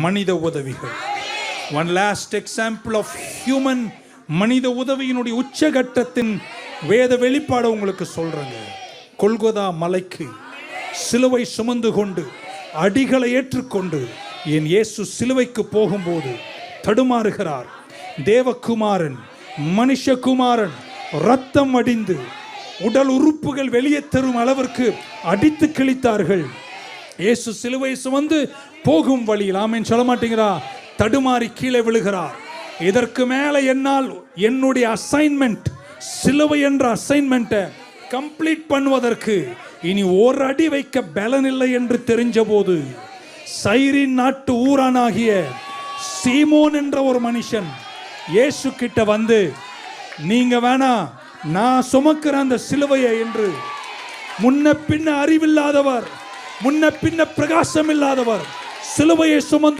மனித உதவிகள். One last example of human, மனித உதவியினுடைய உச்சகட்டத்தின் வேத வெளிப்பாடு உங்களுக்கு சொல்றேங்க. கொல்கொதா மலைக்கு சிலுவை சுமந்து கொண்டு அடிகளை ஏற்றுக்கொண்டு என் இயேசு சிலுவைக்கு போகும்போது தடுமாறுகிறார். தேவகுமாரன், மனுஷகுமாரன் ரத்தம் அடிந்து உடல் உறுப்புகள் வெளியே தரும் அளவிற்கு அடித்து கிழித்தார்கள். இயேசு சிலுவை சுமந்து போகும் வழியில், ஆமென் சொல்ல மாட்டீங்களா, தடுமாறி கீழே விழுகிறார். இதற்கு மேல என்னால் என்னுடைய அசைன்மெண்ட், சிலுவை என்ற அசைன்மெண்ட்டை கம்ப்ளீட் பண்ணுவதற்கு இனி ஒரு அடி வைக்க பலன் இல்லை என்று தெரிஞ்ச போது சைரின் நாட்டு ஊரானாகிய சீமோன் என்ற ஒரு மனுஷன் இயேசு கிட்ட வந்து, நீங்க வேணா, நான் சுமக்கிற அந்த சிலுவையை என்று, முன்ன பின்ன அறிவில்லாதவர், முன்ன பின்ன பிரகாசம் இல்லாதவர், சிலுவையை சுமந்து